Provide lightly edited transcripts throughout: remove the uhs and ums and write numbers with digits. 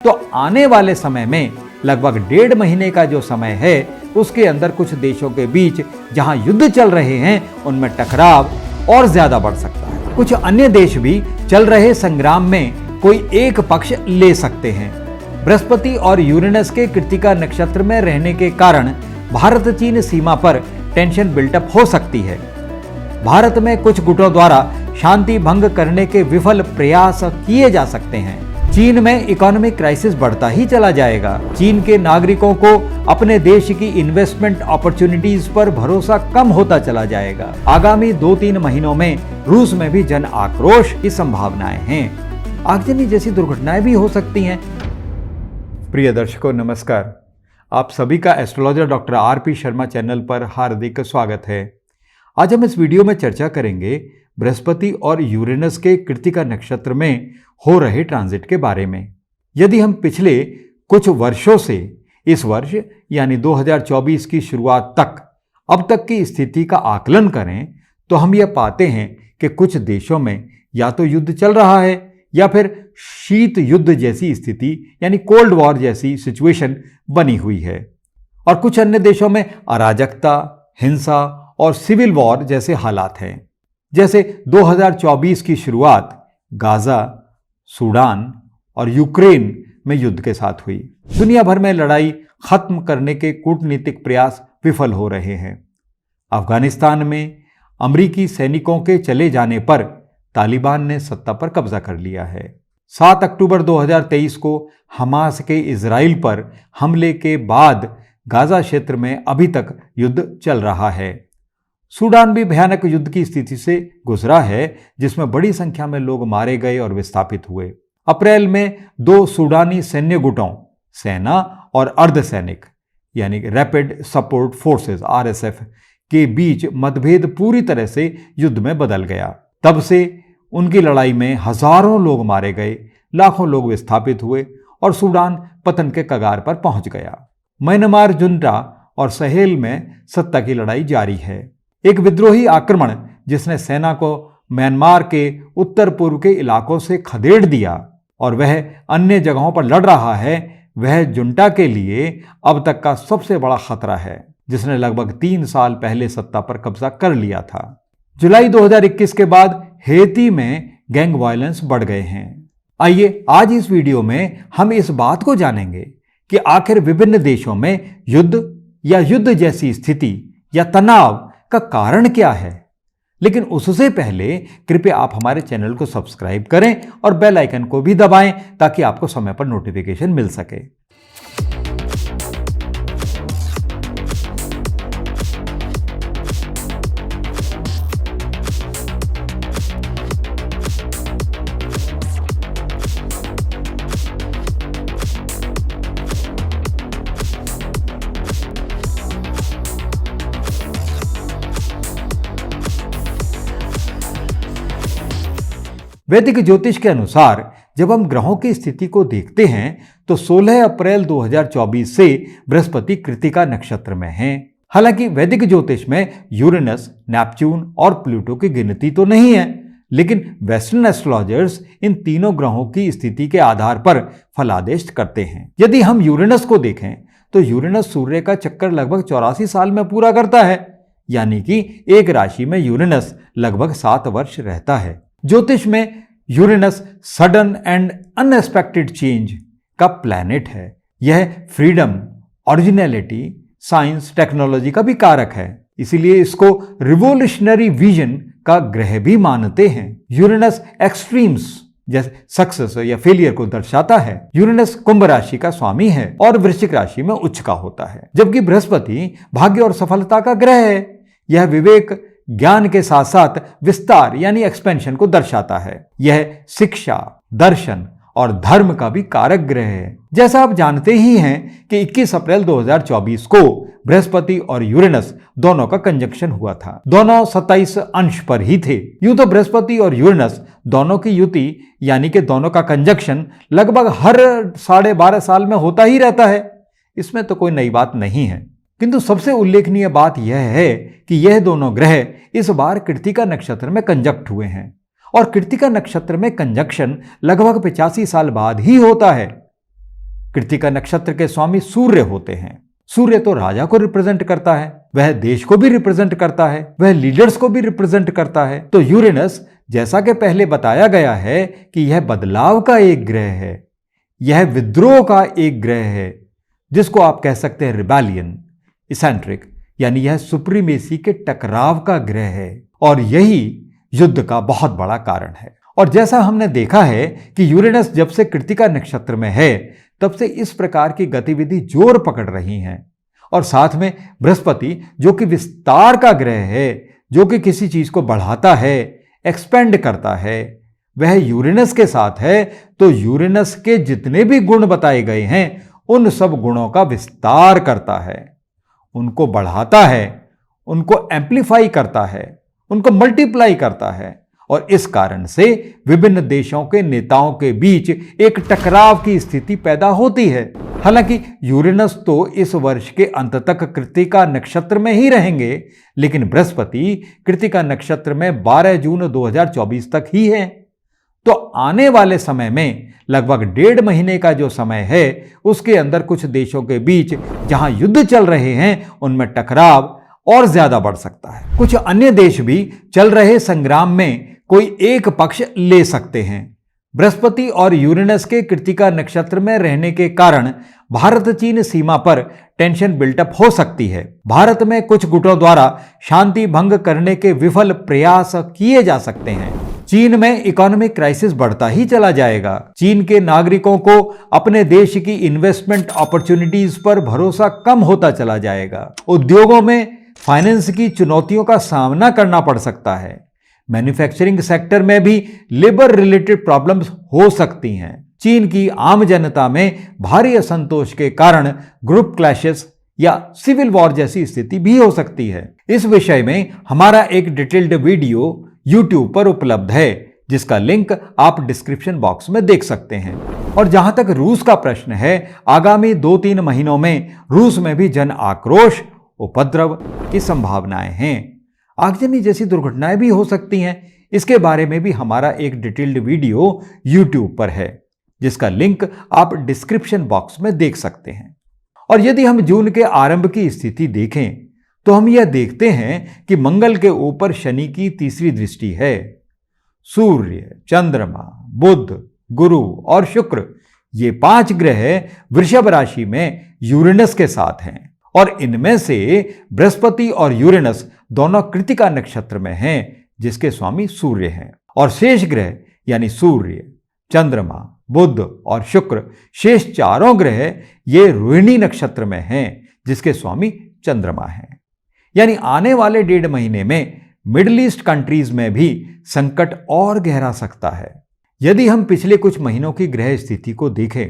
तो आने वाले समय में लगभग 1.5 महीने का जो समय है उसके अंदर कुछ देशों के बीच जहां युद्ध चल रहे हैं उनमें टकराव और ज्यादा बढ़ सकता है। कुछ अन्य देश भी चल रहे संग्राम में कोई एक पक्ष ले सकते हैं। बृहस्पति और यूरेनस के कृत्तिका नक्षत्र में रहने के कारण भारत चीन सीमा पर टेंशन बिल्टअप हो सकती है। भारत में कुछ गुटों द्वारा शांति भंग करने के विफल प्रयास किए जा सकते हैं। चीन में इकोनॉमिक क्राइसिस बढ़ता ही चला जाएगा। चीन के नागरिकों को अपने देश की इन्वेस्टमेंट अपॉर्चुनिटीज पर भरोसा कम होता चला जाएगा। आगामी 2-3 महीनों में रूस में भी जन आक्रोश की संभावनाएं हैं। आगजनी जैसी दुर्घटनाएं भी हो सकती हैं। प्रिय दर्शकों नमस्कार, आप सभी का astrologer doctor RP. Sharma channel पर हार्दिक स्वागत है। आज हम इस वीडियो में चर्चा करेंगे बृहस्पति और यूरेनस के कृत्तिका नक्षत्र में हो रहे ट्रांजिट के बारे में। यदि हम पिछले कुछ वर्षों से इस वर्ष यानी 2024 की शुरुआत तक अब तक की स्थिति का आकलन करें तो हम यह पाते हैं कि कुछ देशों में या तो युद्ध चल रहा है या फिर शीत युद्ध जैसी स्थिति यानी कोल्ड वॉर जैसी सिचुएशन बनी हुई है, और कुछ अन्य देशों में अराजकता, हिंसा और सिविल वॉर जैसे हालात हैं। जैसे 2024 की शुरुआत गाजा, सूडान और यूक्रेन में युद्ध के साथ हुई। दुनिया भर में लड़ाई खत्म करने के कूटनीतिक प्रयास विफल हो रहे हैं। अफगानिस्तान में अमेरिकी सैनिकों के चले जाने पर तालिबान ने सत्ता पर कब्जा कर लिया है। 7 अक्टूबर 2023 को हमास के इजराइल पर हमले के बाद गाजा क्षेत्र में अभी तक युद्ध चल रहा है। सूडान भी भयानक युद्ध की स्थिति से गुजरा है, जिसमें बड़ी संख्या में लोग मारे गए और विस्थापित हुए। अप्रैल में 2 सूडानी सैन्य गुटों, सेना और अर्धसैनिक यानी रैपिड सपोर्ट फोर्सेस (आरएसएफ) के बीच मतभेद पूरी तरह से युद्ध में बदल गया। तब से उनकी लड़ाई में हजारों लोग मारे गए, लाखों लोग विस्थापित हुए और सूडान पतन के कगार पर पहुंच गया। म्यांमार जुंटा और सहेल में सत्ता की लड़ाई जारी है। एक विद्रोही आक्रमण जिसने सेना को म्यांमार के उत्तर पूर्व के इलाकों से खदेड़ दिया और वह अन्य जगहों पर लड़ रहा है, वह जुंटा के लिए अब तक का सबसे बड़ा खतरा है, जिसने लगभग 3 साल पहले सत्ता पर कब्जा कर लिया था। जुलाई 2021 के बाद हेती में गैंग वायलेंस बढ़ गए हैं। आइए आज इस वीडियो में हम इस बात को जानेंगे कि आखिर विभिन्न देशों में युद्ध या युद्ध जैसी स्थिति या तनाव का कारण क्या है। लेकिन उससे पहले कृपया आप हमारे चैनल को सब्सक्राइब करें और बेल आइकन को भी दबाएं ताकि आपको समय पर नोटिफिकेशन मिल सके। वैदिक ज्योतिष के अनुसार जब हम ग्रहों की स्थिति को देखते हैं तो 16 अप्रैल 2024 से बृहस्पति कृत्तिका नक्षत्र में हैं। हालांकि वैदिक ज्योतिष में यूरेनस, नेपच्यून और प्लूटो की गिनती तो नहीं है, लेकिन वेस्टर्न एस्ट्रोलॉजर्स इन तीनों ग्रहों की स्थिति के आधार पर फलादेश करते हैं। यदि हम यूरेनस को देखें तो यूरेनस सूर्य का चक्कर लगभग 84 साल में पूरा करता है, यानी कि एक राशि में यूरेनस लगभग 7 वर्ष रहता है। ज्योतिष में Uranus sudden and unexpected change का प्लैनेट है। यह फ्रीडम, ओरिजिनलिटी, साइंस, टेक्नोलॉजी का भी कारक है, इसीलिए इसको रिवोल्यूशनरी विजन का ग्रह भी मानते हैं। यूरेनस एक्सट्रीम्स जैसे सक्सेस या फेलियर को दर्शाता है। यूरेनस कुंभ राशि का स्वामी है और वृश्चिक राशि में उच्च का होता है, जबकि बृहस्पति भाग्य और सफलता का ग्रह है। यह विवेक, ज्ञान के साथ साथ विस्तार यानी एक्सपेंशन को दर्शाता है। यह शिक्षा, दर्शन और धर्म का भी कारक ग्रह है। जैसा आप जानते ही हैं कि 21 अप्रैल 2024 को बृहस्पति और यूरेनस दोनों का कंजंक्शन हुआ था। दोनों 27 अंश पर ही थे। यूं तो बृहस्पति और यूरेनस दोनों की युति यानी कि दोनों का कंजंक्शन लगभग हर 12.5 साल में होता ही रहता है, इसमें तो कोई नई बात नहीं है। किंतु सबसे उल्लेखनीय बात यह है कि यह दोनों ग्रह इस बार कृत्तिका नक्षत्र में कंजक्ट हुए हैं, और कृत्तिका नक्षत्र में कंजक्शन लगभग 85 साल बाद ही होता है। कृत्तिका नक्षत्र के स्वामी सूर्य होते हैं। सूर्य तो राजा को रिप्रेजेंट करता है, वह देश को भी रिप्रेजेंट करता है, वह लीडर्स को भी रिप्रेजेंट करता है। तो यूरेनस, जैसा कि पहले बताया गया है कि यह बदलाव का एक ग्रह है, यह विद्रोह का एक ग्रह है, जिसको आप कह सकते हैं रिबेलियन, इसेंट्रिक, यानी यह सुप्रीमेसी के टकराव का ग्रह है और यही युद्ध का बहुत बड़ा कारण है। और जैसा हमने देखा है कि यूरेनस जब से कृत्तिका नक्षत्र में है तब से इस प्रकार की गतिविधि जोर पकड़ रही हैं। और साथ में बृहस्पति, जो कि विस्तार का ग्रह है, जो कि किसी चीज को बढ़ाता है, एक्सपेंड करता है, वह यूरेनस के साथ है। तो यूरेनस के जितने भी गुण बताए गए हैं उन सब गुणों का विस्तार करता है, उनको बढ़ाता है, उनको एम्प्लीफाई करता है, उनको मल्टीप्लाई करता है। और इस कारण से विभिन्न देशों के नेताओं के बीच एक टकराव की स्थिति पैदा होती है। हालांकि यूरेनस तो इस वर्ष के अंत तक कृत्तिका नक्षत्र में ही रहेंगे, लेकिन बृहस्पति कृत्तिका नक्षत्र में 12 जून 2024 तक ही है। तो आने वाले समय में लगभग 1.5 महीने का जो समय है उसके अंदर कुछ देशों के बीच जहां युद्ध चल रहे हैं उनमें टकराव और ज्यादा बढ़ सकता है। कुछ अन्य देश भी चल रहे संग्राम में कोई एक पक्ष ले सकते हैं। बृहस्पति और यूरेनस के कृत्तिका नक्षत्र में रहने के कारण भारत चीन सीमा पर टेंशन बिल्टअप हो सकती है। भारत में कुछ गुटों द्वारा शांति भंग करने के विफल प्रयास किए जा सकते हैं। चीन में इकोनॉमिक क्राइसिस बढ़ता ही चला जाएगा। चीन के नागरिकों को अपने देश की इन्वेस्टमेंट अपॉर्चुनिटीज पर भरोसा कम होता चला जाएगा। उद्योगों में फाइनेंस की चुनौतियों का सामना करना पड़ सकता है। मैन्युफैक्चरिंग सेक्टर में भी लेबर रिलेटेड प्रॉब्लम्स हो सकती हैं। चीन की आम जनता में भारी असंतोष के कारण ग्रुप क्लैशेस या सिविल वॉर जैसी स्थिति भी हो सकती है। इस विषय में हमारा एक डिटेल्ड वीडियो YouTube पर उपलब्ध है, जिसका लिंक आप डिस्क्रिप्शन बॉक्स में देख सकते हैं। और जहां तक रूस का प्रश्न है, आगामी 2-3 महीनों में रूस में भी जन आक्रोश, उपद्रव की संभावनाएं हैं। आगजनी जैसी दुर्घटनाएं भी हो सकती हैं। इसके बारे में भी हमारा एक डिटेल्ड वीडियो YouTube पर है, जिसका लिंक आप डिस्क्रिप्शन बॉक्स में देख सकते हैं। और यदि हम जून के आरंभ की स्थिति देखें तो हम यह देखते हैं कि मंगल के ऊपर शनि की तीसरी दृष्टि है। सूर्य, चंद्रमा, बुध, गुरु और शुक्र, ये 5 ग्रह वृषभ राशि में यूरेनस के साथ हैं। और इनमें से बृहस्पति और यूरेनस दोनों कृत्तिका नक्षत्र में हैं, जिसके स्वामी सूर्य हैं। और शेष ग्रह यानी सूर्य, चंद्रमा, बुध और शुक्र, शेष 4 ग्रह ये रोहिणी नक्षत्र में हैं, जिसके स्वामी चंद्रमा हैं। यानी आने वाले 1.5 महीने में मिडिल ईस्ट कंट्रीज में भी संकट और गहरा सकता है। यदि हम पिछले कुछ महीनों की ग्रह स्थिति को देखें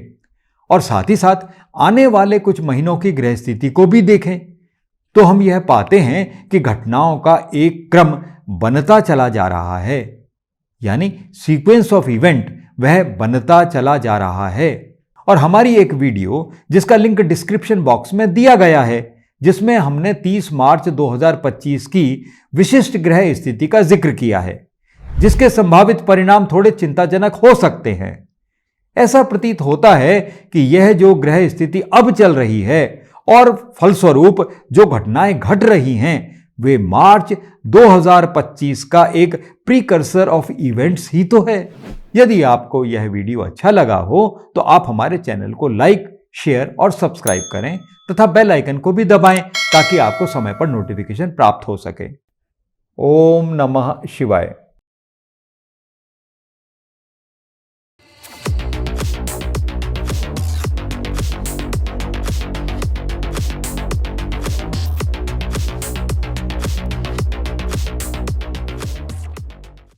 और साथ ही साथ आने वाले कुछ महीनों की ग्रह स्थिति को भी देखें, तो हम यह पाते हैं कि घटनाओं का एक क्रम बनता चला जा रहा है, यानी सीक्वेंस ऑफ इवेंट वह बनता चला जा रहा है। और हमारी एक वीडियो, जिसका लिंक डिस्क्रिप्शन बॉक्स में दिया गया है, जिसमें हमने 30 मार्च 2025 की विशिष्ट ग्रह स्थिति का जिक्र किया है, जिसके संभावित परिणाम थोड़े चिंताजनक हो सकते हैं। ऐसा प्रतीत होता है कि यह जो ग्रह स्थिति अब चल रही है और फलस्वरूप जो घटनाएं घट रही हैं, वे मार्च 2025 का एक प्रीकर्सर ऑफ इवेंट्स ही तो है। यदि आपको यह वीडियो अच्छा लगा हो तो आप हमारे चैनल को लाइक, शेयर और सब्सक्राइब करें तथा बेल आइकन को भी दबाएं, ताकि आपको समय पर नोटिफिकेशन प्राप्त हो सके। ओम नमः शिवाय।